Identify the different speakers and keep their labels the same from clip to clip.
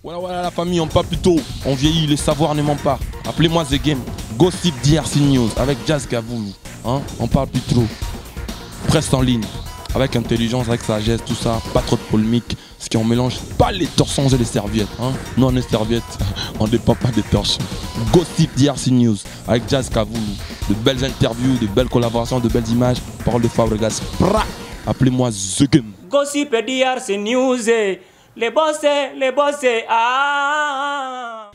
Speaker 1: Voilà la famille, on parle plus tôt, on vieillit, les savoirs ne mentent pas. Appelez-moi The Game, Gossip DRC News avec Jazz Gavoulou. Hein? On parle plus trop. Presse en ligne, avec intelligence, avec sagesse, tout ça, pas trop de polémique. Ce qui on mélange pas les torsons et les serviettes. Hein? Nous on est serviettes, on ne dépend pas des torsons. Gossip DRC News avec Jazz Gavoulou. De belles interviews, de belles collaborations, de belles images. Parole de Fabregas. Appelez-moi The Game.
Speaker 2: Gossip DRC News. Les boss, ah.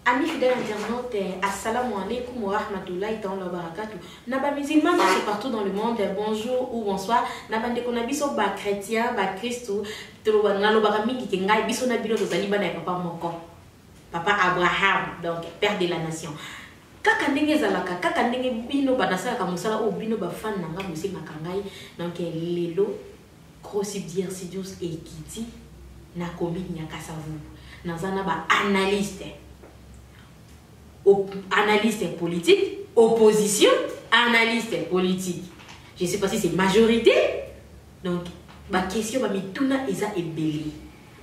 Speaker 3: Amis fidèles internautes, assalamu alaikum wa rahmatullahi ta'ala wa barakatuh. Naba musulman c'est partout dans le monde, bonjour ou bonsoir. Naba ndeko na biso ba chrétien, ba Christou, toloba na lobaka mingi ke ngai biso na bino tozali bana ya papa moko. Papa Abraham, donc père de la nation. Kaka ndenge ezalaka, kaka ndenge bino banasalaka mosala o bino ba fan nanga mosengaka ngai. Donc lelo Gossip DRC News ekiti na komi nyakasa vous. Nazana ba analyste politique, opposition, analyste politique. Je ne sais pas si c'est majorité. Donc, ma question, ma mituna eza ebeli.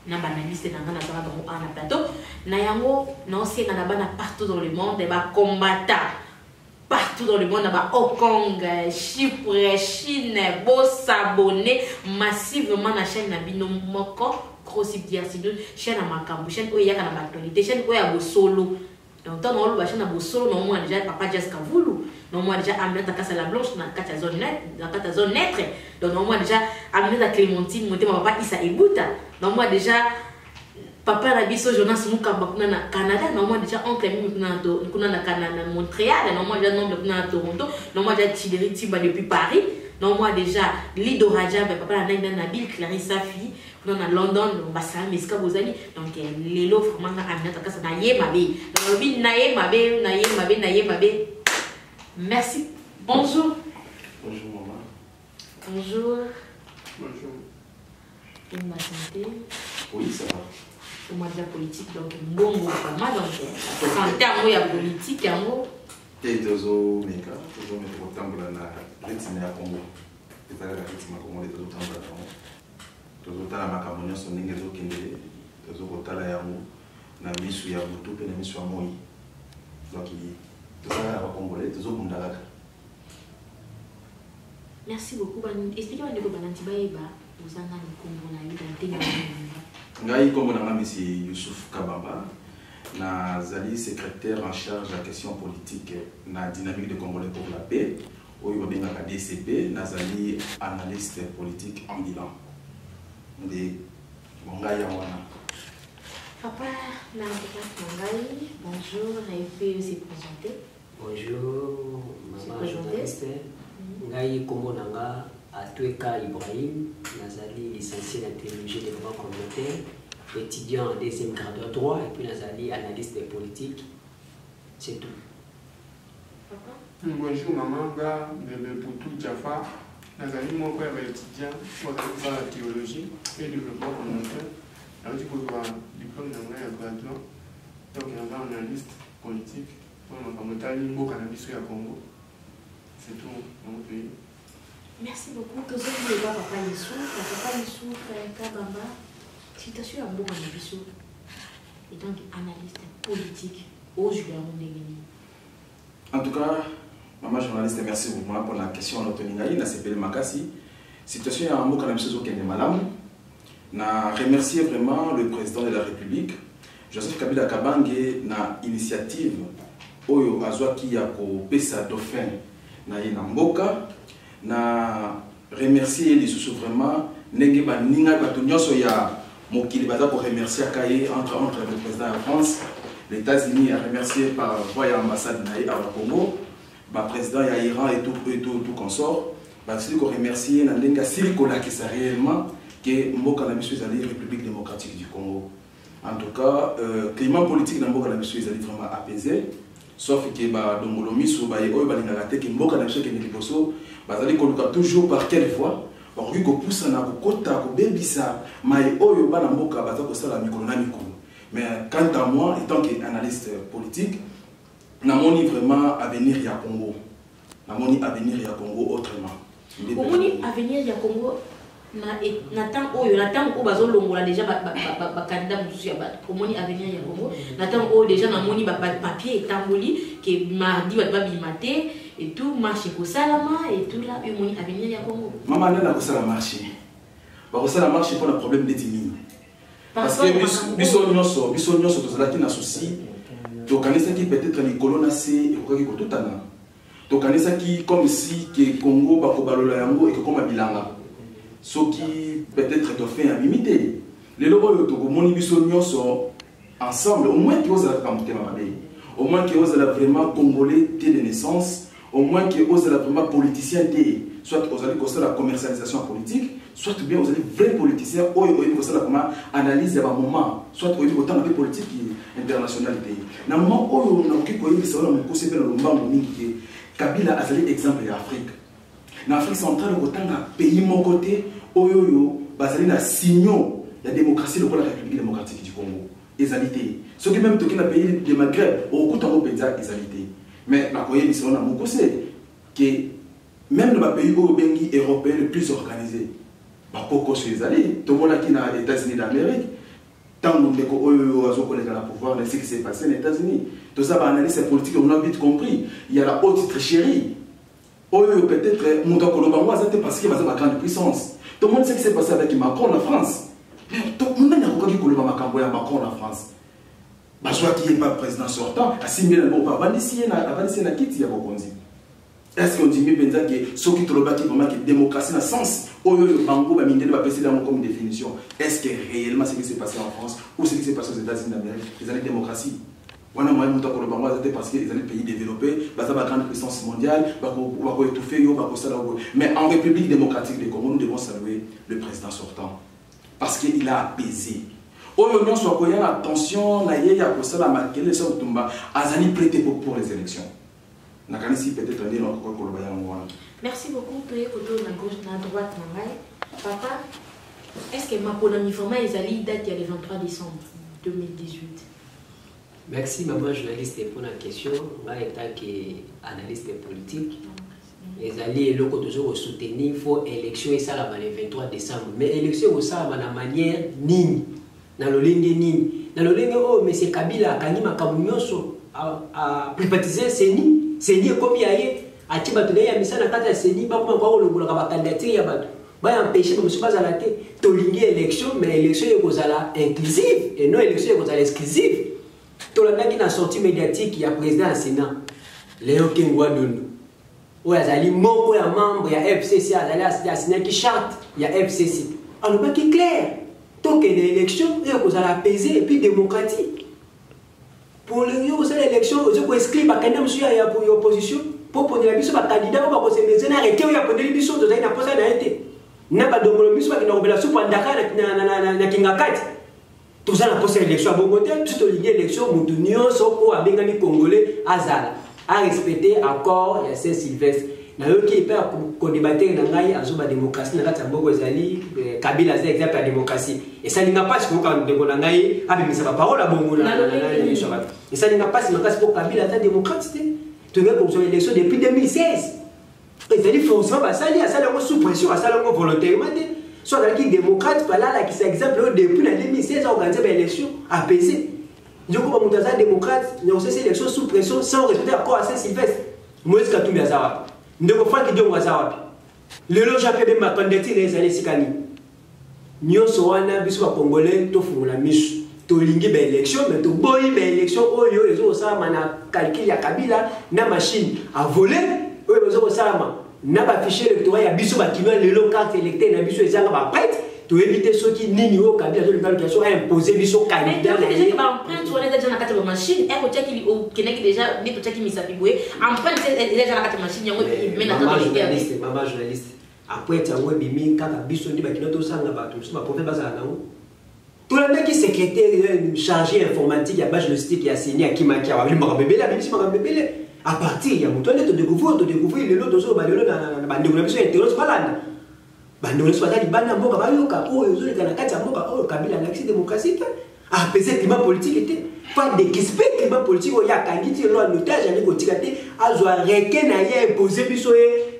Speaker 3: Na ba analyste na ngana zara bango ana plateau. Na yango na ose na bana partout dans le monde, ba combattant partout dans le monde, ba Hong Kong, Chypre, Chine, bo s'abonner massivement na chaîne na bino moko. Gossip DRC News, chaîne à Makambu, chaîne où il y a la actualité, chaîne où il y a solo. Donc, tant on chaîne à solo, non, moi déjà papa Jazz Gavoulou, non, moi déjà amené ta casse à la blanche dans la zone net, dans la zone naître. Donc, non, moi déjà amené ta Clémentine, monter ma papa Issa Ebuta. Donc, moi déjà papa Rabiso Jonas Mukamba na Canada, non, moi déjà oncle Kuna na Canada, Montréal, non, moi déjà nombre na Toronto, non, moi déjà Chideri Tiba depuis Paris. Non, moi déjà Lido Raja, papa na Nabil Clarissa Fille. Dans London, on va s'en mais donc les lots vraiment merci. Bonjour.
Speaker 4: Bonjour maman.
Speaker 3: Bonjour.
Speaker 4: Bonjour.
Speaker 3: Et ma santé.
Speaker 4: Oui, ça va.
Speaker 3: On m'a de la politique, donc bon pas mal donc en termes de politique, en gros.
Speaker 4: Et toujours meka, toujours mettre au temple na rythme ya Congo. C'est la rythme ya Congo, les autres temple ya Congo. Tozotala makambo nyonso ndenge ezokendele tozokotala yango na misu ya butu mpe na misu ya moi donc tozala na bakongolais tozobunda kaka.
Speaker 3: Merci beaucoup. Expliquez-moi ndeko bananti bayeba ozanga nkombo na yo na ntenga
Speaker 4: ngai nkombo na nga misi Youssouf Kabamba nazali secrétaire en charge ya question politique na dynamique de Congolais pour la paix oyo babengaka DCP nazali analyste politique en bilan de Mongaï Awana.
Speaker 3: Papa, Mangai, bonjour, il peut se présenter.
Speaker 5: Bonjour, maman journaliste. Ngai Kombo Nanga, Atweka Ibrahim, Nazali, licencié en théologie des droits communautaires, étudiant en deuxième grade de droit, et puis Nazali, analyste politique. C'est tout.
Speaker 3: Papa?
Speaker 6: Bonjour, maman, Bébé Poutou Jaffa. Nazali, mon père est étudiant pour la théologie et développement communautaire. Alors, tu peux voir diplôme d'un graduat. Donc, il y a un analyste politique. On a un cannabis au Congo. C'est tout dans mon pays.
Speaker 3: Merci beaucoup. Que ce soit le papa Youssouf, Kabamba, citation à bon cannabis. Et donc, analyste politique au Julien Mondegeni.
Speaker 4: En tout cas, maman journaliste, merci beaucoup pour la question de Toningaï, na CPL Makassi. Situation à Mbo Kanamso Kende Malam. Na remercier vraiment le président de la République, Joseph Kabila Kabange, na initiative Oyo Azwaki Yako Pesa Dauphin na Mboka. Na remercier les sous vraiment Nenge Baninga Batunyoso ya Mokili Baza pour remercier Kaye entre le président de la France, les États-Unis a remercié par voie ambassade na Congo. Le président d'Iran et tout consort, je remercie Nandenga Silikola qui est réellement que Mboka na biso ezali République démocratique du Congo. En tout cas, le climat politique dans Mboka na biso ezali vraiment apaisé, sauf que dongolo miso ba oyo balingaka te que Mboka na biso ke liboso bazali koluka toujours par quelle voie bakoki kopusa na kokota kobebisa mai oyo bana Mboka baza kosala mikolo na mikolo. Mais quant à moi, étant qu'analyste politique, namoni vraiment avenir ya Congo. Namoni avenir ya Congo autrement.
Speaker 3: Namoni avenir ya Congo Nathan où bazo longola déjà candidat mususu ya bato komoni avenir ya Congo Nathan déjà na moni papier etamboli que mardi ba bimate et tout marché ko salama et tout là moni avenir ya Congo
Speaker 4: maman na ko sala marché ba ko sala marché pour le problème des timines parce que biso nyonso tozalaki na souci to kanisa ki peut-être ni colonna c'est ko ki ko tutana to kanisa ki comme si que Congo ba ko balola yango et que comme bilanga ce qui peut-être doit faire à limiter. Les lobos de Togo, mon ibisonio sont ensemble, au moins qui osent la camoufler ma mère, au moins qui osent la vraiment congolais de naissance, au moins qui osent la vraiment politicien soit vous allez causer la commercialisation politique, soit bien vous allez vrai politicien, ou vous allez causer la comment analyse à un moment, soit vous allez autant de politique internationalité. Dans le moment où on a qui connaît ça, on a conseillé le moment où Kabila a fait exemple de l'Afrique. En Afrique centrale, autant de pays mon côté, oyoyo, basé na signaux la démocratie, le la République démocratique du Congo, égalité. Ce qui même tout le pays du Maghreb, au coup de pédia égalité. Mais la Corée du Nord, mon conseil, que même le pays européen le plus organisé, par pourquoi je suis allé, tout le monde qui est aux États-Unis d'Amérique, tant que nous avons le pouvoir, ce qui s'est passé aux États-Unis. Tout ça va analyser cette politique, on a vite compris. Il y a la haute tricherie. Peut-être parce qu'il va avoir une grande puissance. Tout le monde sait ce qui s'est passé avec Macron en France. Tout le monde n'a pas dit que Macron en France. Je crois qu'il n'est pas président sortant. Est-ce qu'on dit que ce qui est vraiment démocratie dans le sens où le bango va comme définition? Est-ce que réellement ce qui s'est passé en France ou ce qui s'est passé aux États-Unis d'Amérique, les années de démocratie? Parce qu'ils sont des pays développés, ils ont une grande puissance mondiale, mais en République démocratique du Congo, nous devons saluer le président sortant. Parce qu'il a apaisé. Aujourd'hui, soit qu'il y a attention, il y a prêté pour les élections.
Speaker 3: Merci beaucoup, à droite, papa. Est-ce que ma première information est date le 23 décembre 2018?
Speaker 5: Merci, maman journaliste, pour la question. Moi, étant analyste politique, les alliés locaux toujours soutenir, il faut élection et ça le 23 décembre. Mais élection, ça va de manière nigne. Dans le ligne nigne. Dans le ligne, oh, mais c'est Kabila, Kanima Kamunyoso, à privatiser Seni. Seni, comme il y a eu, à Tibatouné, il y a mis ça dans la carte de Seni, pas comme encore le candidature, il y a pas empêcher, mais je ne suis pas à la tête. Tu as élection, mais élection est inclusive et non élection est exclusive. Tout le monde qui a sorti médiatique, il y a président du Sénat, Léon Kengouadoun. Il y a membre, il y a FCC, il y a signé qui charte, il y a FCC. Alors, pas qui est clair. Tant qu'il y a une élection, il y a apaiser et puis démocratique. Pour l'élection, vous avez inscrit un candidat pour l'opposition, pour prendre la mission de candidat, pour que ces maisons arrêtent, il y a prendre la mission de la poste d'arrêter. Il n'y a pas de mission qui n'a pas de soupe en Dakar, na Kingakati. Tout ça, la poste d'élection à Bongoté, tout l'élection, Moutounion, Soko, à Bengami Congolais, Azala, à respecter l'accord de Saint-Sylvestre. Dans le qui est peur qu'on débatte dans la démocratie, dans la Zali, Kabila, c'est exemple la démocratie. Et ça n'a pas si vous avez dit, ah, mais ça va parole à Bongo. Et ça n'a pas si vous avez Kabila, la démocratie. Tu veux pour une élection depuis 2016. Et c'est-à-dire, forcément, ça a sous pression, ça a volontairement. Soit dans le démocrate, là, qui c'est exemple, depuis 2016, on a organisé une élection apaisée. Je crois que les démocrates, nous avons ces élections sous pression sans respecter l'accord à Saint-Sylvestre. Moi, je suis à nous avons fait que nous avons le logement de ma candidature les années Sikani. Nous sommes des Congolais, nous faisons la mise. Nous avons une élection, mais nous avons une élection. Les autres, ça, on calculé à Kabila, na machine à voler. Les autres, ça, n'a pas affiché l'électorat, il y a bisous qui veulent les cartes électeurs, il y a bisous les gens qui prêtent. Pour éviter ceux qui n'ignorent au Kabila, de l'évaluation, à imposer bisous candidats.
Speaker 3: Mais déjà, empreinte sur les gens dans la machine, et au tchèque, il est déjà, il est au tchèque, il s'est abiboué. Empreinte les gens dans la machine, il y a un
Speaker 5: maman journaliste. Après, tu as un bimi, quand tu as bisous, tu as un sang là-bas, tu as un prophète bazar. Tout le monde qui est secrétaire chargé informatique, il y a bâche logistique qui a signé à Kimaki, à Bébé, la BBC, Bébé. À partir, il y a un de découvrir les lots de ce que tu as dit, tu démocratie. Apaiser le climat politique. Pas de climat politique, il y a un otage, il y a un imposer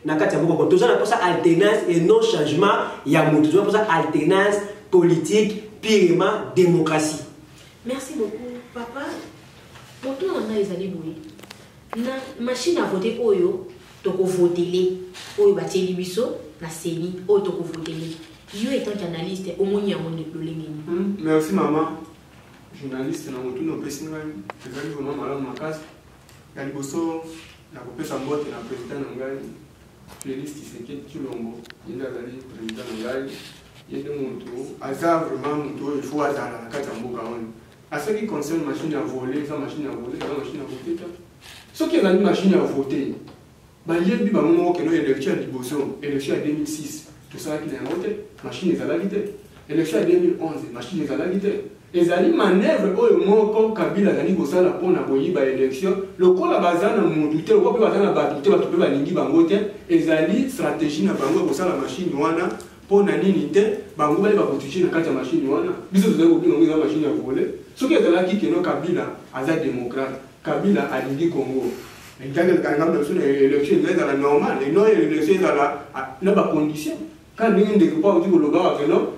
Speaker 5: na kati ya mboka toza na posa alternance et non changement ya moto toza posa alternance politique purement démocratie.
Speaker 3: Merci beaucoup papa. Pour tout on a les aliboué na machine à voter oyo toko voter oyo bateli biso na seni oyo toko voter yo étant journaliste au moins ya mon lolengeni.
Speaker 6: Merci maman. Journaliste na motu no pesi ngai ezali vraiment malamu makasi ya liboso na kopesa mbote na président na ngai Félix Tshisekedi Tshilombo yenda azali président na ngai yende motu aza vraiment motu il faut azala na kati ya mboka wana. À ce qui concerne machine à voler, ça machine à voler, ça machine à voter. Ce qui est une machine à voter, il y a une élection à Liboso, élection à 2006, tout ça qui est voté, machine est à la guité. Élection à 2011, machine est à la guité. Et ça dit manœuvre au moment quand Kabila a dit que ça la pone à boyer par élection, le col à bazan a monté, le col à bazan a battu, va trouver la ligne bangote, et ça dit stratégie n'a pas moi pour ça la machine wana. Pour l'unité, bango va protéger la carte machine wana. Biso vous avez oublié la machine à voler. Ce qui est là qui est Kabila aza démocrate. Kabila a dit Congo. Mais quand il a une élection est à la normale, et non l'élection est à la condition. Quand il y a une découpage au niveau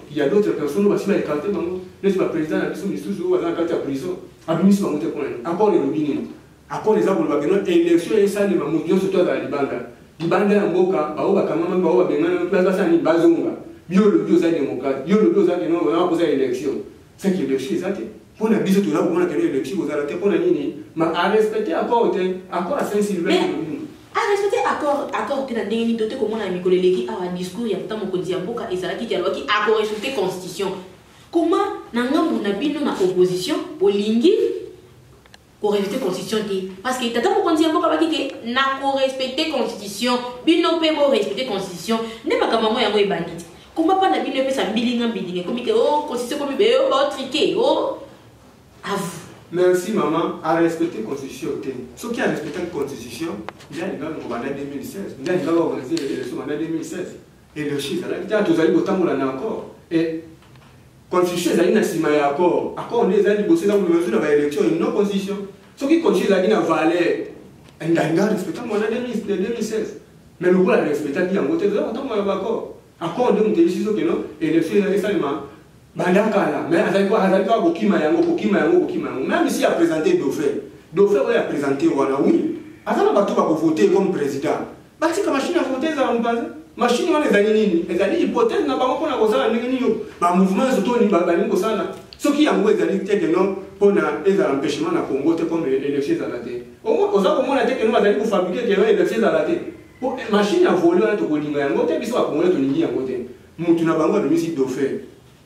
Speaker 6: il y a d'autres personnes qui vont écarter bango. Le président a dit que nous avons carte à prison. A ministre va monter pour encore les lobbying. Encore les arbres de l'élection et ça les mamoudions surtout dans les bandes. Dibanda ya mboka baoba kama baoba bengana plaza ni bazonga bio le bio za démocrate bio le bio za que non on a posé élection c'est que l'élection ça pour la biso tout là pour la élection vous allez pour la nini mais à respecter accord à Saint-Sylvain
Speaker 3: à respecter accord te na ndenge doté comme on a mikoleleki a discours ya puta mokonzi ya mboka ezalaki ki alors ki accord respecter constitution comment na ngambu na bino na opposition olingi pour respecter la constitution parce que tata pour dire que n'a pas respecter constitution bino pe bo respecter constitution ne ma kamamo ya mo bandit comment pas na bino pe sa bilinga comme que oh constitution comme be oh triqué oh à vous.
Speaker 6: Merci maman à respecter constitution ce qui a respecté la constitution il y a les gars au mandat 2016 il y a les gars organisé l'élection mandat 2016 et le chiffre là il y a tous les boutons là encore et constitution ezali na sima ya accord on est allé bosser dans le mesure de l'élection une non constitution ce qui continue ezali na valeur ndanga respecter mon année 2016 mais le rôle respecter bien ngote za autant moi accord on est décision que non élection ezali seulement bandaka là mais azali quoi bokima yango même si a présenté dauphin ouais a présenté wana oui azana bato ba voter comme président bati ka machine à voter za mpanza machine wana ezali nini ezali hypothèse na bango pona kozala ndenge nini ba mouvement surtout ni ba balingo sana soki yango ezali te que non pona ezala empêchement na Congo te comme élection za la te oza komona te que non bazali ko fabriquer que élection za la te pour machine à voler wana to kolinga yango te biso ba Congo to lingi yango te mutu na bango de misi dauphin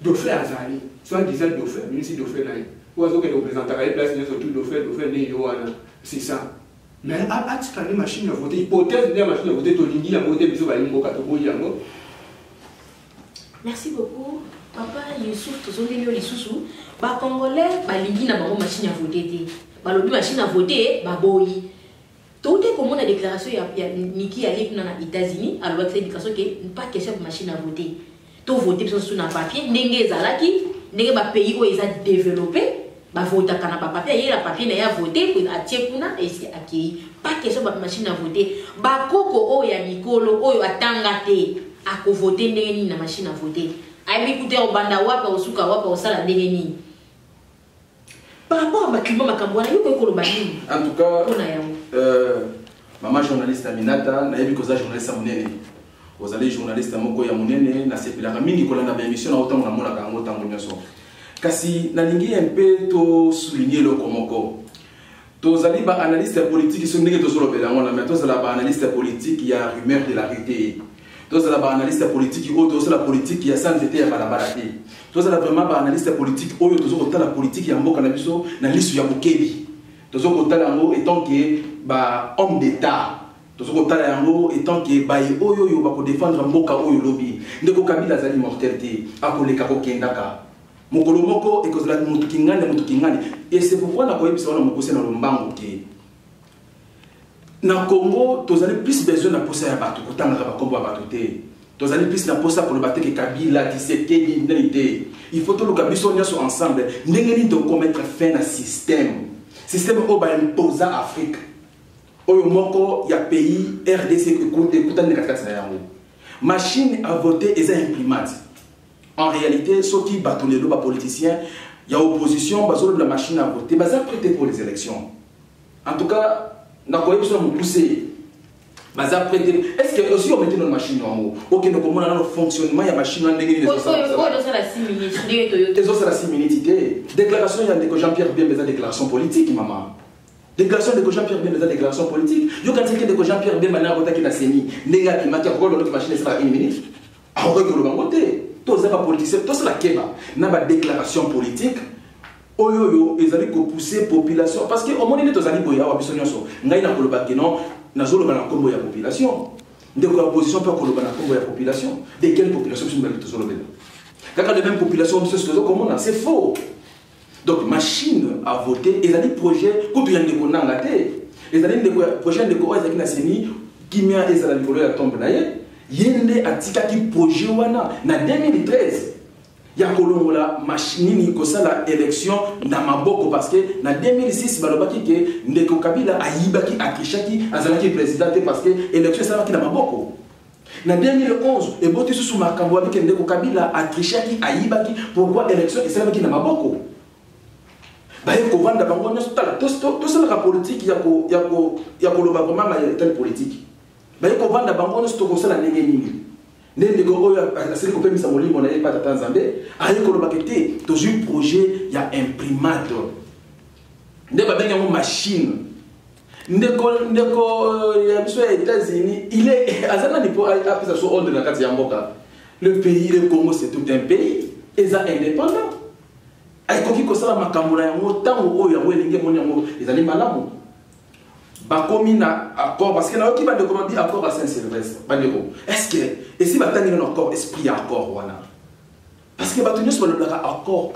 Speaker 6: azali soit disant dauphin misi dauphin na ozo que représenter la place surtout dauphin ne yo wana c'est ça. Mais à ce qu'il y a une machine à voter, hypothèse de la machine à voter, tu as voté,
Speaker 3: merci beaucoup. Papa, Youssouf, tu as dit que les Congolais, ils ont une machine à voter. Ils ont une machine à voter, ils tout est comme la déclaration Niki allait dans les États-Unis, alors que c'est une déclaration qui n'est pas question de machine à voter. Tout voter sur un papier, n'est-ce pas pays où ils ont développé. Bah voter quand on a papier, il y a papier n'a voté pour attirer kuna et c'est acquis. Pas question de machine à voter. Bah koko o ya mikolo o ya tangate à ko voter ndenge na machine à voter. Ai bikuté au banda wapa usuka wapa osala ndenge ni. Par rapport à makimba makambwana yuko ko lobani.
Speaker 4: En tout cas, maman journaliste Aminata, na yebi koza journaliste monene. Vous allez journaliste moko ya monene na sepela mingi ko na émission na autant na mona kango tango nyoso. Kasi nalingi un peu to souligner le komoko. Tous les analystes politiques sont négés tous les mais tous les analystes politiques il y a rumeur de la vérité. Tous les analystes politiques tous la politique qui a sans été à la baraté. Tous les vraiment analystes politiques tous autant la politique ya mboka na biso na lisu ya bokebi. Tous autant yango étant que ba homme d'état. Tous autant yango étant que ba oyo ba ko défendre mboka oyo lobby. Ndeko Kabila zali mortalité akoleka ko kendaka. Mokolomoko et que la mutukingane et c'est pourquoi na koyebisa wana mokose na lombango ke na Congo tozali plus besoin na posa ya bato kotanga ba kombo ya bato te tozali plus na posa pour le battre que Kabila Tshisekedi ndité il faut tout le kabiso nyoso ensemble ndenge ni de commettre fin na système o ba imposer Afrique Oyo moko ya pays RDC écoute na katikati na yango. Machine à voter et imprimante. En réalité, ceux qui battent les politiciens, il y a opposition, de la machine à voter, mais ça prêté pour les élections. En tout cas, on a poussé. Est-ce que aussi on mettait nos machines en haut? Ok, nous comment on a le fonctionnement, il y a machine en déguisé. Les autres, c'est la similité. Déclaration, il y a des Jean-Pierre Bien, mais déclaration politique, maman. Déclaration de Jean-Pierre Bien, mais déclaration politique. Yo quand c'est que Jean-Pierre Bien, maintenant, on a qui a séni, négatif, qui a encore machine, c'est pas une minute. On regarde le bangoté. Tous les politiciens, tous la keba, n'a pas déclaration politique. Oyoyo, ils allaient pousser la population. Parce que au moment où ils allaient boya, ils allaient n'a pas de non, n'a pas de combo ya population. De quoi opposition peut combo ya population. De quelle population sont les tous les quand la même population c'est ce que comment c'est faux. Donc machine à voter, ils allaient projet, quand il y a des connangaté, ils allaient des projets de quoi ils allaient naseni, qui m'a ils allaient voler la tombe naïe. Yende atika ki projet wana na 2013 ya kolongola machine ni kosala élection na maboko parce que na 2006 balobaki ke ndeko Kabila ayibaki akishaki azalaki président parce que élection ça na maboko na 2011 et boti sous makambo avec ndeko Kabila akishaki ayibaki pourquoi élection ça na maboko ba ko vanda bango nyoso tala to la politique ya koloba comment ma telle politique. Mais quand on a bangono stoko sala ndenge nini ndenge oyo asili ko pemisa molimo na yepa tata Nzambe ayi ko lobakete toujours projet ya imprimante ndeko ba benga machine ndeko ya biso ya États-Unis il est azana ni po apesa so ordre na kati ya mboka le pays le Congo c'est tout un pays eza indépendant ay ko ki ko sala makambo na yango tango oyo ya welinge moni yango ezali malamu. Bakomi na accord parce que là qui va de comment dire accord à Saint-Sylvestre est-ce que et si batani un accord esprit accord wana parce que batani sur le blaga accord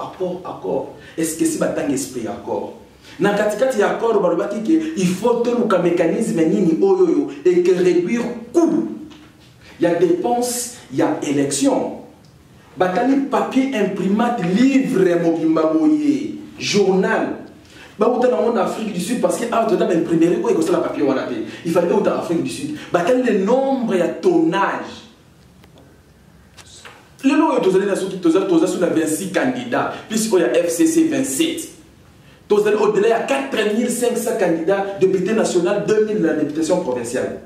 Speaker 4: est-ce que si batani esprit accord na katikati ya accord balobaki que il faut tout le mécanisme nini oyoyo et que réduire coût il y a dépenses il y a élection batani papier imprimante livre mobimba boye journal. En Afrique du Sud, parce que l'imprimerie, il fallait en Afrique du Sud. Quel est le nombre et le tonnage? Le nom est sur 26 candidats, puisqu'il y a FCC 27. Au-delà, il y a 4500 candidats, députés nationaux, 2000 la députation provinciale.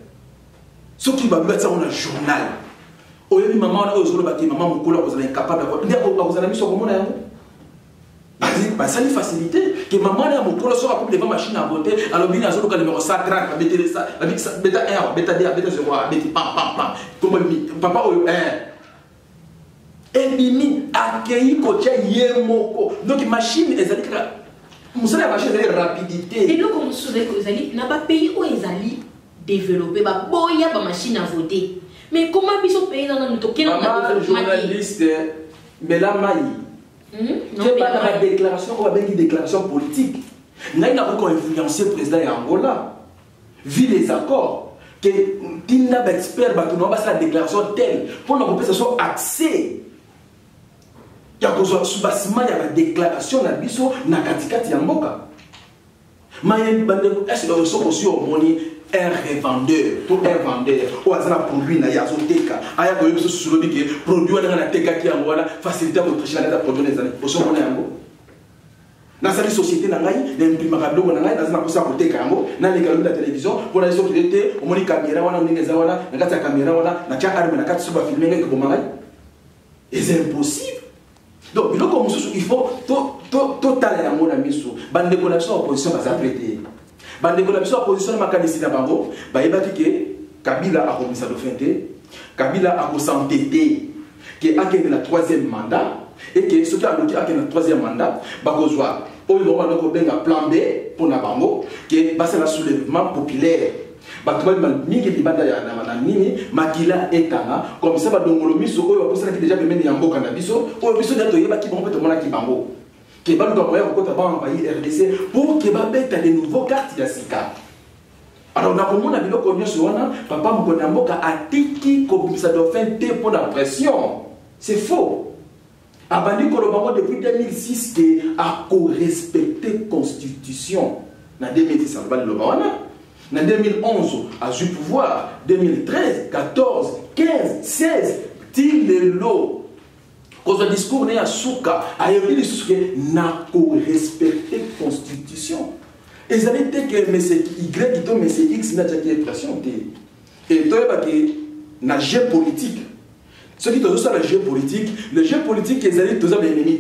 Speaker 4: Ce qui va mettre ça dans un journal. Aujourd'hui, maman, vous êtes incapable d'avoir. Vous avez mis sur comment là? Ça une facilité que maman a mon polo sera pour devant machine à voter alors bien à le numéro 130 mettez ça bêta 1 bêta 2 bêta 0 bêta pam comme papa et mimi accueilli côté yemoko donc machine ezali vous savez la machine est rapidité
Speaker 3: et nous comme souvenez que ezali n'a pas pays où ezali développer ba boya ba machine à voter mais comment biso pays dans nous toquer dans
Speaker 4: la journaliste mais la maille c'est pas la déclaration, on va dire une déclaration politique. Nous avons influencé le président d'Angola. Vu les accords, que Tina expert va la déclaration telle pour nous que ce soit accès. Il y a sous bâtiment, il y a la déclaration na biso na katikati ya mboka. Mais est-ce que nous aussi au moni un revendeur, tout un vendeur, ou un produit na yazoteka, aya ko yeso sur le bique, produit na teka ki angwana, faciliter votre chine na produit les années. Oso mona yango. Na sali société na ngai, na imprimable na ngai, na zana kosa ko teka yango, na le galou la télévision, pour la so kilete, o moni caméra wana ndenge za wana, na kati ya caméra wana, na tia arme na kati so ba filmer ngai ko bomanga. Et c'est impossible. Donc, il faut totalement yango na miso, bande ko na so opposition ba prêter. Bande ko la opposition na makanisi na bango, ba yebaki ke Kabila a commis ça de fin te, Kabila a s'entêter que a gagné la 3e mandat et que ce qui a bloqué a gagné la 3e mandat, ba kozwa oyo ba ko benga plan B pour na bango que ba c'est le soulèvement populaire. Ba to ba mingi libanda ya na nini makila etanga comme ça ba dongolo miso oyo ba posala ki déjà bemeni ya mboka na biso oyo biso dato yeba ki bango peto mona ki bango. Que va nous envoyer au envahi RDC pour que va mettre les nouveaux cartes de Sika. Alors, on a comme on a vu le cognon sur un papa Mkonamboka a tiki comme ça doit faire pour la pression. C'est faux. Abandi Kolobango depuis 2006 qui a respecté la Constitution. En 2010, on va le voir. En 2011, a eu pouvoir. 2013, 14, 15, 16, til le lot. Quand le discours n'est à Souka, a eu des choses qui n'a pas respecté la Constitution. Et ça veut dire que Y qui X n'a pas été pression. Et toi, il y a un jeu politique. Ceux qui ont ça, le jeu politique, ils allaient tous avoir l'ennemi.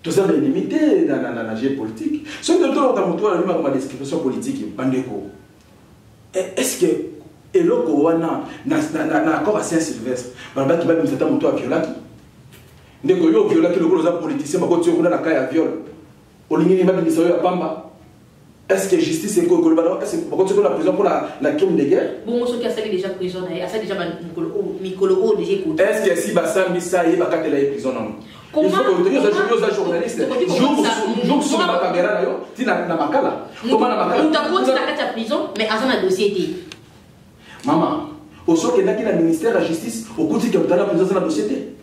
Speaker 4: Tous avoir l'ennemi dans le jeu politique. Ceux qui ont la description politique, est-ce que et là, on a accord à Saint-Sylvestre. Par exemple, il va nous attendre à violer. Nous avons violé les politiciens, mais quand on a un viol, on a mis à Pamba. Est-ce que justice est globale? Est-ce que quand on a prison pour la crime de guerre?
Speaker 3: Bon, ceux qui ont déjà prison, ça déjà Mikolo déjà écouté.
Speaker 4: Est-ce que si Bassa Missa est pas qu'elle est prison? Il faut que vous soyez journaliste. Jour sur la caméra, tu n'as pas makala. Comment la makala?
Speaker 3: Tu as continué à la prison, mais à un dossier.
Speaker 4: Maman, au sort qu'il y a le ministère de la justice, au côté qu'il y a la prison dans la dossier.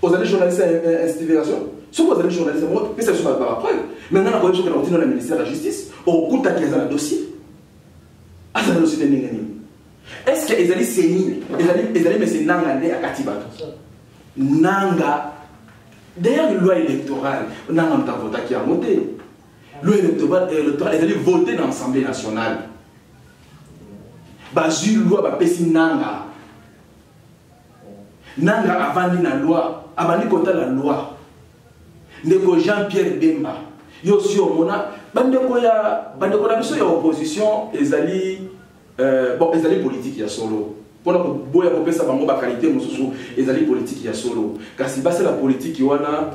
Speaker 4: Vous allez journaliste à investigation. Si vous allez journaliste, mais ça ne sera pas après. Maintenant, on a dit qu'on a le ministère de la justice, au côté qu'il y a le dossier. Ah, ça dossier de Ningani. Est-ce qu'ils allaient saigner? Ils allaient mettre Nanga à Katiba. Nanga. D'ailleurs, la loi électorale, on a un vote qui a voté. La loi électorale, ils allaient voter dans l'Assemblée nationale. Bazu loi ba pesi nanga avant la loi avant kota la loi ndeko Jean-Pierre Bemba yo si omona bandeko na biso ya opposition ezali politique ya solo pona ko boya ko pesa bango ba qualité mosusu ezali politique ya solo kasi basa la politique wana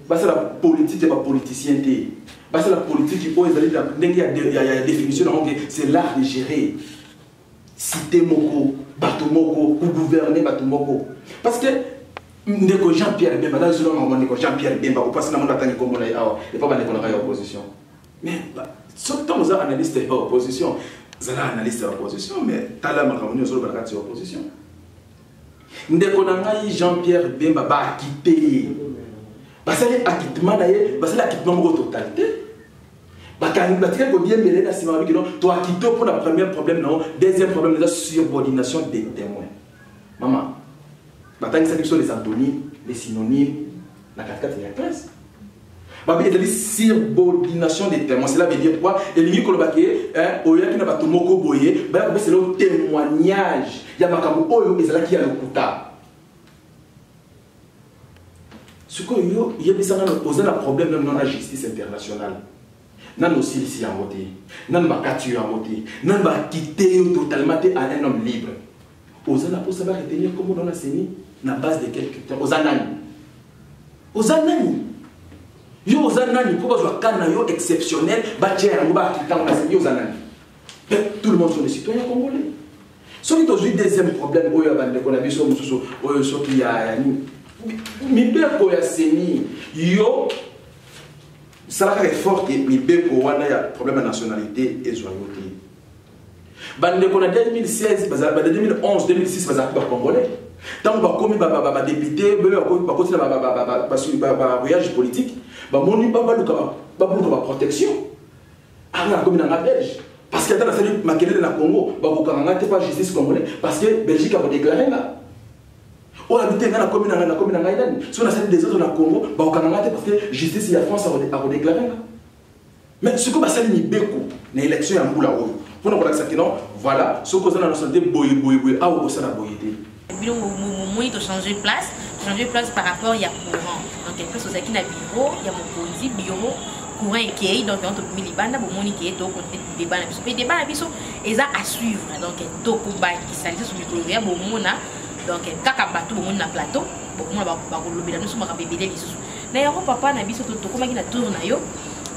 Speaker 4: basa la politique ba politicien te basa la politique o ezali la ndenge ya définition donc c'est l'art de gérer. Cité moko, bateau moko, ou gouverner bateau moko. Parce que ndeko Jean-Pierre Bemba, là je l'ai ndeko Jean-Pierre Bemba, ou pas si on attend comme on est et pas ndeko na opposition. Mais surtout nous analystes de opposition, nous analystes de opposition, mais tala makamoni sur le bakati opposition. Ndeko na Jean-Pierre Bemba ba quitter. Parce que acquittement d'ailleurs, parce que l'acquittement moko totalité. Toi qui te pour le premier problème, non. Deuxième problème, la subordination des témoins. Maman, ça sont les antonymes, les synonymes, la 4-4 et la presse. Il y a des subordination des témoins. Cela veut dire quoi? Et les c'est le témoignage. Il y a ce qu'il y a un problème dans la justice internationale. Nan aussi ici en voté, nan ba capture en voté, nan ba quitter totalement à un homme libre. Osana pour savoir retenir comment on a saigné na base de quel critère? Osanani. Yo osanani pourquoi je vois kana yo exceptionnel ba tiens on ba quitter on a saigné osanani. Tout le monde sont des citoyens congolais. Ce qui est aujourd'hui deuxième problème oyo bande ko na biso mususu oyo soki ya mi be ko ya saigné yo. Ça est fort que Mibeko wana ya problème de nationalité et joyauté. Bande qu'on a 2016, 2011, 2006 bazaki ba congolais. Tant ba komi ba député, ba continuer ba voyage politique, ba moni ba protection. Ah comme dans la Belgique. Parce que dans la salle Makelele na Congo, ba ko kanga te pas justice congolais parce que Belgique a déclaré là. On a habité dans la commune en Haïdan. Si on a salué des autres dans le Congo, on a parce que justice et la France a déclaré. Mais ce que va saluer Beko, l'élection en Boula, pour nous dire que non, voilà, ce que nous avons santé, boy, ah, on s'en a boyé.
Speaker 3: Au moment de changer de place par rapport, il y a courant. Donc, il y a plus de bureau, il y a mon poésie, bureau, courant qui est, donc, on a mis les bandes, mon qui est, donc, on a des bandes, des débats, ils ont à suivre. Donc, il y a deux combats qui s'allisent sur le micro, il y a bon monde. Donc, kaka bateau au na plateau, beaucoup na ba lobela nous sommes rabébélé lisusu. Na yako papa na biso to koma ki na tour na yo.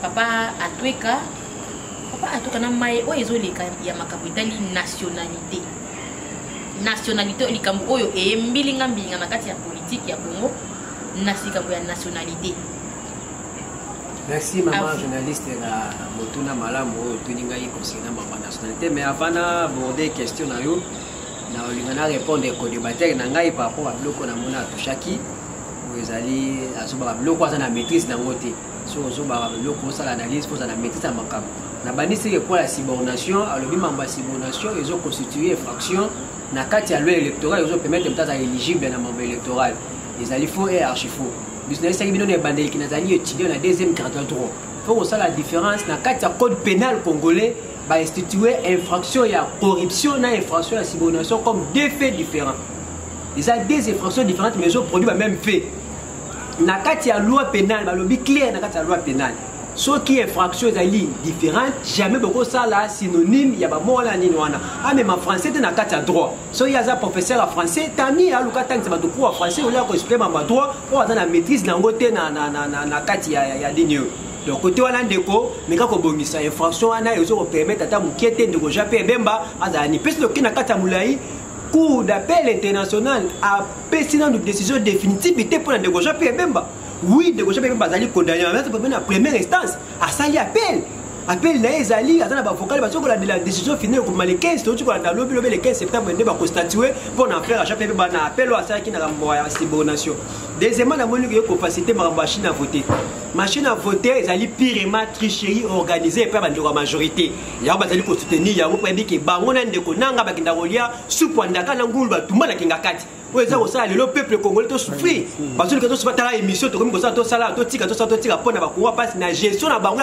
Speaker 3: Papa atweka na mai o ezoleka ya makapitali nationalité. Nationalité likambo oyo e mbilinga na kati ya politique ya Congo na sikambo ya nationalité.
Speaker 5: Merci maman journaliste na motuna malamu oyo tuninga yi concernant maman nationalité, mais avant d'aborder question na yo na répondre au débatteur na ngai par rapport à bloko na mona touchaki vous allez asoba bloko ça na maîtrise na ngote so le conseil l'analyse pour la maîtrise à makam na bandi c'est pour la subordination alors bi mamba subordination ils ont constitué infraction na kati ya loi électorale ils ont permettre peut-être éligible na membre électoral les ali faux et archi faux business ça bino ne bandeli qui nazali étudiant na deuxième carte droit faut ça la différence na kati ya code pénal congolais va instituer infraction ya corruption na infraction ya subordination comme deux faits différents. Ils ont deux infractions différentes mais ils ont produit le même fait. Na kati ya loi pénale, ba lobby clair na kati ya loi pénale. Ce qui est infraction ezali différente, jamais beaucoup ça là synonyme ya ba mola nini wana. Ah mais en français te na kati ya droit. So ya za professeur en français, tami ya luka tangi ba ko français ou la ko expliquer ma droit, ou za na maîtrise na ngote na kati ya dinyo. Donc côté wana ndeko mais quand ko bongisa infraction wana ils ont permettre ata mukete ndeko jape bemba azani pesi lo kina kati ya mulai. Cour d'appel international a pris une décision définitive pour la négociation Bemba. Oui, négociation Bemba a condamné la première instance. À ça, il appel. Appel les alliés, à la décision finale comme les 15, le 15 septembre, on va constituer pour en faire à chaque fois un appel à ça qui n'a pas subordination. Deuxièmement, la capacité de machine à voter. Machine à voter, ils allaient purement tricherie organisée par la majorité. Il y a des constitués, il y a des qui bangonent des konanga bakindarolia, supwandaka nangulba, tout le monde a kingakati. Le peuple congolais a souffert. Parce que quand on a une émission, on a tout ça, tout tika, pour la gestion de la banque,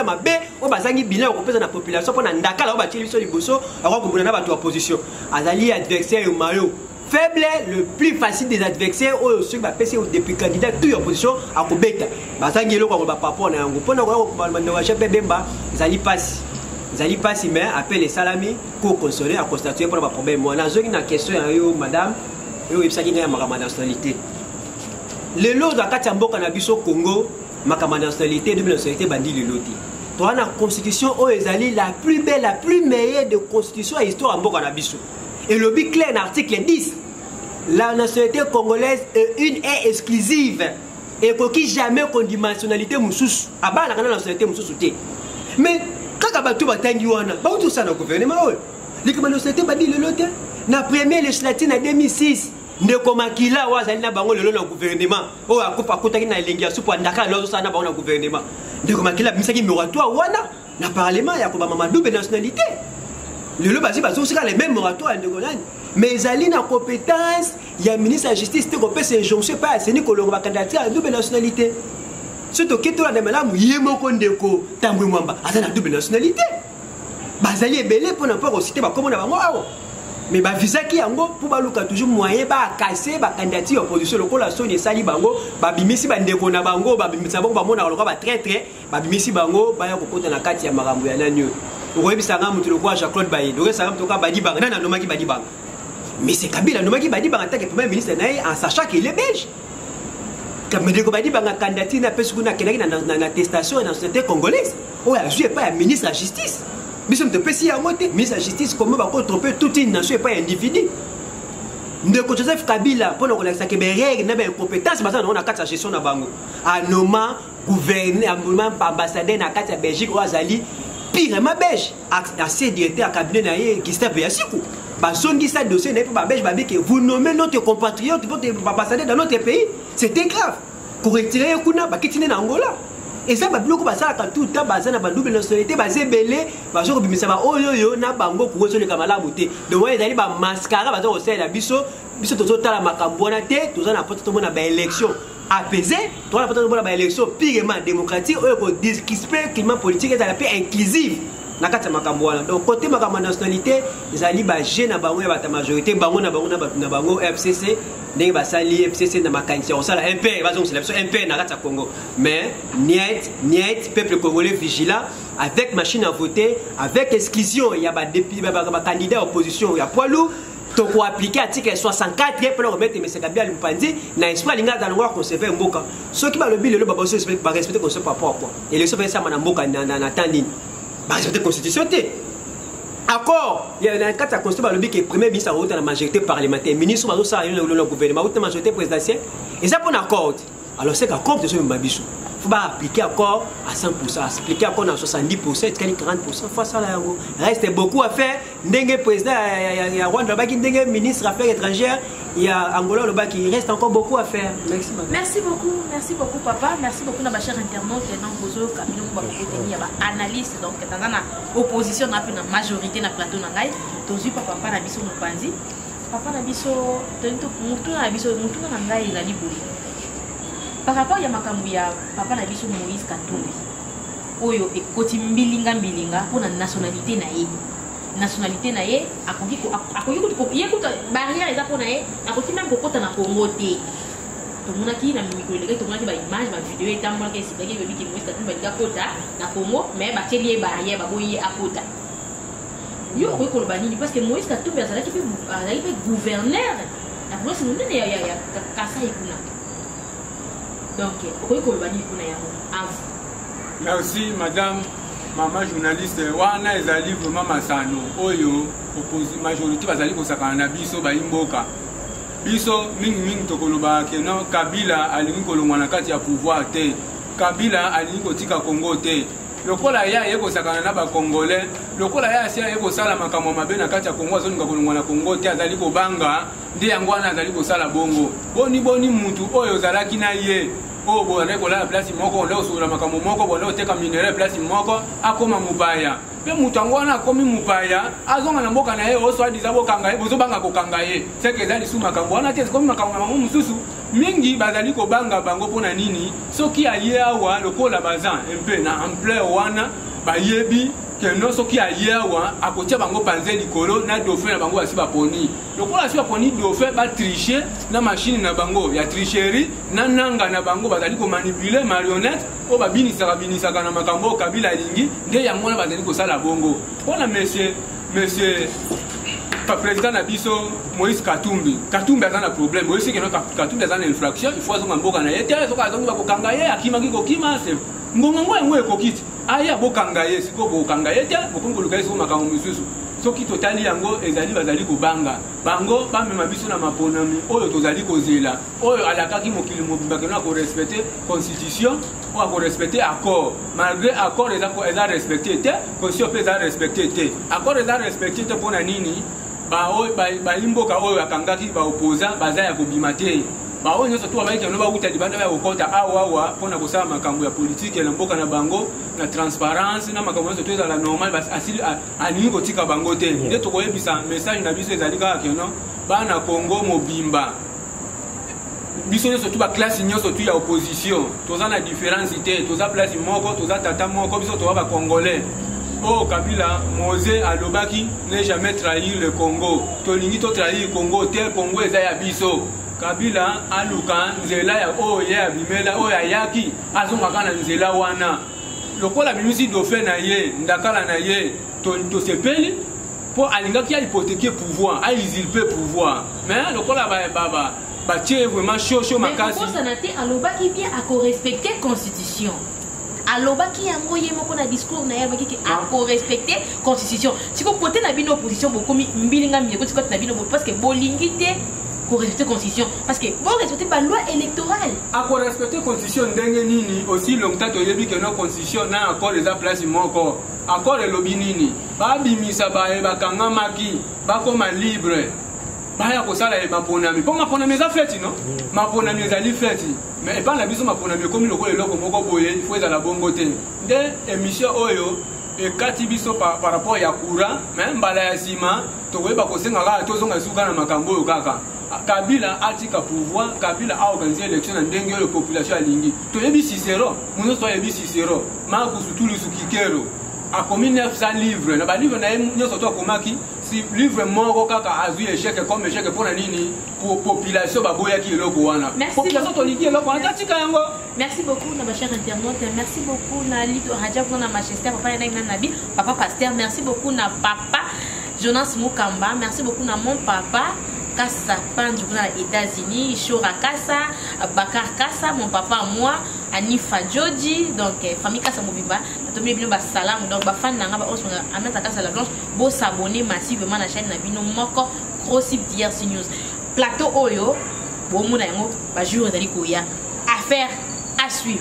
Speaker 5: on a un bilan de la population, on a un dakar, on a un bosso, on a une opposition. Azali adversaire au maillot. Faible, le plus facile des adversaires, ceux qui ont depuis candidat, toute opposition à Kobeta. Bazangi lo kwa papa na yango. Pona kwa mandwa chef Bemba, ils allaient passer mais appel les salami pour consoler à constater pour le problème. Moi, na zone na question yo madame. Le lot de la Katamboka na biso Congo, ma nationalité de nationalité bandi le loti. Toi la constitution au ezali la plus belle, la plus meilleure de constitution à histoire en Boka na biso. Et le but clair l'article 10, la nationalité congolaise est exclusive et qui jamais conditionnalité moussous. Aba la nationalité moussous té. Mais quand abatu batangi wana, ba tout ça na gouvernement. Les nationalité bandi le loti. Na première législative en 2006, ndeko makila wazali na bango lelo na gouvernement. O akupa kutaki na elengi asupo ndaka lozo sana bango na gouvernement. Ndeko makila bisaki moratoire wana na parlement ya ko ba mama double nationalité. Lelo bazi bazo sika les mêmes moratoires ndeko nani. Mais ezali na compétence ya ministre de la justice te ko pesa injonction pas seni ko longo ba candidature à double nationalité. Surtout que to la demela yemo ko ndeko tambwe mwamba azana double nationalité. Bazali ebele pour n'importe citer ba comme na bango awo. Mais ba visa qui yango pour baluka toujours moyen ba casser ba candidature opposition lokola soni sali bango ba bimisi ba ndeko na bango ba bimisa bango ba mona lokola ba très ba bimisi bango ba ya kokota na kati ya makambo ya nanyo okoyebisa nga mutu lokola Jean-Claude Bayi okesa nga mutu ka badi banga na nomaki badi banga mais c'est Kabila nomaki badi banga tant que premier ministre nae en sachant qu'il est belge comme ndeko badi banga candidature na pesu kuna kenaki na attestation et na société congolaise o ya joué pas ministre de la justice. Mais si on te peut si ministre de la justice, comment on va tromper toute une nation et pas un individu? Ndeko Joseph Kabila, pour nous relaxer, que les règles n'ont pas de compétence, mais on a 4 gestion na bango. À nommant gouverneur, ambassadeur na 4 Belgique, ou Azali, pire ma belge, assez directeur à cabinet naïe, qui s'est payé à 6 coups. Son qui ça dossier n'est pas belge, que vous nommez notre compatriote, votre ambassadeur dans notre pays, c'était grave. Pour retirer Kuna, Bakitine en Angola. Et ça, beaucoup de gens tout le temps, ils ont double nationalité, ils ont belé, ils ont mis ça, ils ont bango pour les camarades. Donc, ils ont mascara, ils ont fait la biso, biso tout ça, la macambouana, tout ça, n'importe comment, une élection apaisée, tout ça, n'importe comment, une élection purement démocratique, qui se fait climat politique, et la paix inclusive. Donc, côté de nationalité, ils ont gêné la majorité, bango FCC. N'est pas sali FCC na makanisi on sala MP bazong c'est MP na kata Congo mais niet peuple congolais vigilant avec machine à voter avec exclusion il y a ba depuis ba candidat opposition ya poilou to ko appliquer article 64 pour remettre M. Kabila Lupandi na espoir linga dans noir conserver mboka ceux qui ba le bill le ba respecter qu'on sait pas pourquoi et les fait ça na mboka na tandine ba respecter constitution té. Accord, il y a un cas de constitution qui est premier ministre à la majorité parlementaire, ministre le gouvernement, la majorité présidentielle, et ça pour un accord. Alors c'est qu'accord de ce Mabichou. faut appliquer encore à 100%, appliquer encore à 70%, et 40%. Face à la reste beaucoup à faire. Ndenge président, il y a Rwanda, Ndenge ministre Affaires étrangères, il y a Angola, il reste encore beaucoup à faire. Merci,
Speaker 3: merci beaucoup, papa. Merci beaucoup, ma chère internaute. Dans vos autres, il y a analyse, donc, dans la opposition, dans la majorité, dans le plateau, dans le papa, na biso mopanzi. Papa, na biso, par rapport à makambo ya papa na biso Moïse Katumbi oyo ekoti mbilinga pour la nationalité na ye akoki ko barrière eza pona ye akoki même kokota na Congo te tomonaki na micro tomonaki ba image ba vidéo etambola ke sikaki bebi ki Moïse Katumbi balinga kota na Congo mais bateli ye barrière baboyi akota yo okoki koloba nini parce que Moïse Katumbi azalaki pe gouverneur na province monene ya Kasai kuna. Donc,
Speaker 6: merci madame, maman journaliste. Wana ezali vraiment masano. Oyo majorité bazali kosakana na biso ba imboka. Biso mingi tokoloba ke non Kabila alingi kolongwa na kati ya pouvoir te. Kabila alingi kotika Congo te. Lokola ya yeko sakana na ba Congolais, lokola ya sia yeko sala makambo mabe na kati ya Congo azoni kolongwa na Congo te azali kobanga. Ndi yango wana azali kosala bongo boni mutu oyo zalaki na ye o bone kola place moko leo sura makambo moko bone oteka minere place moko akoma mupaya pe mutu yango wana akomi mupaya azonga na mboka na ye oso adiza bokanga ye bozobanga kokanga ye seke ezali su makambo wana te komi makambo mususu mingi bazali kobanga bango pona nini soki aye awa lokola bazan mpe na ampleur wana bayebi que soki ayewa akotia bango panze likolo na dauphin na bango basi baponi lokola si baponi dauphin ba tricher na machine na bango ya tricherie na nanga na bango bazali ko manipuler marionnette o binisaka na makambo Kabila lingi nde yango na bazali ko sala bongo pona monsieur président na biso Moïse Katumbi azana problème Moïse que Katumbi azana infraction il faut azonga mboka na ye te soka azonga bakokanga ye akimaki kokima se ngongo yango ekokiti aya bokanga ye siko bokanga ye te bokongoluka ye siko makambo misusu soki totali yango ezali bazali kobanga bango bamema biso na maponami oyo tozali kozela oyo alakaki mokili mobimba keno akorespecte constitution o akorespecte accord malgré accord eza respecte te constitution mpe eza respecte te accord eza respecte te mpona nini baimboka oyo akangaki baopposa baza ya kobima te baoyo nyonso to babayiki yango bauta libanda ya kokota awawa mpona kosala makambo ya politike na mboka na bango na transparence na makambo nyonso to ezala normal asili alingi kotika bango te nde tokoyebisa message na biso ezali kaka keno bana Congo mobimba biso nyonso to baklasse nyonso to ya opposition toza na différence te toza place moko toza tata moko biso toza bacongolais oh Kabila Mose alobaki ne jamais trahir le Congo tolingi to trahir Congo te Congo eza ya biso Kabila aluka nzela ya oye abimela oye ayaki azongaka na nzela wana lokola bimisi dauphin na ye ndakala na ye tosepeli po alingaki ahypothéquer pouvoir usurper pouvoir mais lokola batie vraiment chaud makasi
Speaker 3: mais ça n'a été alobaki bien à respecter constitution alobaki yango ye moko na discours na yabaki ki ako respecter constitution siko côté na bino opposition bokomi mbilinga mieko siko na bino parce que bolingi te ko respecter constitution parce que bon respecter ba loi électorale
Speaker 6: ako respecter constitution ndenge nini aussi longtemps to yebi que no constitution na accord les place moko accord elobi nini ba bimisa ba kanga maki ba koma libre baya kosala e maponami po maponami eza feti no maponami ezali feti mais pas na biso maponami komi lokolo eloko moko boye il faut ezala bongo te nde émission oyo ekati biso par rapport ya courant mais mbala ya sima tokoyeba kosenga kaka tozonga suka na makambo oyo kaka Kabila atika pouvoir Kabila a organisé élection na ndenge oyo population alingi toyebi Cicero muno toyebi Cicero Marcus Tullius Cicero a commis 900 livres na ba livre na nyoso to akomaki si livre moko kaka azui échec comme échec pour na nini pour population baboyaki eloko wana population to liki eloko wana tika yango.
Speaker 3: Merci beaucoup na ba chers internautes, merci beaucoup na Lito Hadja na Manchester papa na Nabi papa pasteur, merci beaucoup na papa Jonas Mukamba, merci beaucoup na mon papa Kassa Pandu na États-Unis, Shora Kassa, Bakar Kassa, mon papa moi, Anifa Joji, donc famille Kassa Mobimba, Tomi Bino Salam, donc ba fan nanga ba os Amata Kassa la Blanche, beau s'abonner massivement à la chaîne na Bino Moko, Crossip DRC News. Plateau Oyo, bon mona yango, ba jour ezali koya. Affaire à suivre.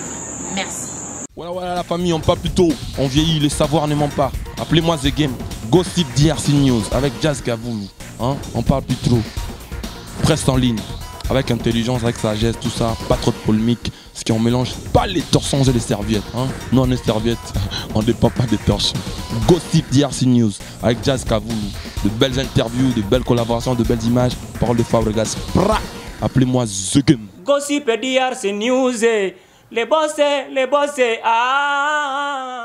Speaker 3: Merci.
Speaker 1: Voilà la famille, on parle plus tôt. On vieillit, le savoir ne ment pas. Appelez-moi The Game. Gossip DRC News avec Jazz Gavoulou. Hein? On parle plus trop. Presse en ligne. Avec intelligence, avec sagesse, tout ça. Pas trop de polémique. Ce qui on mélange pas les torsons et les serviettes. Hein? Nous on est serviettes, on ne dépend pas des torchons. Gossip DRC News avec Jazz Gavoulou. De belles interviews, de belles collaborations, de belles images. Parole de Fabregas. Appelez-moi The Game.
Speaker 2: Gossip DRC News. Les bossés, ah.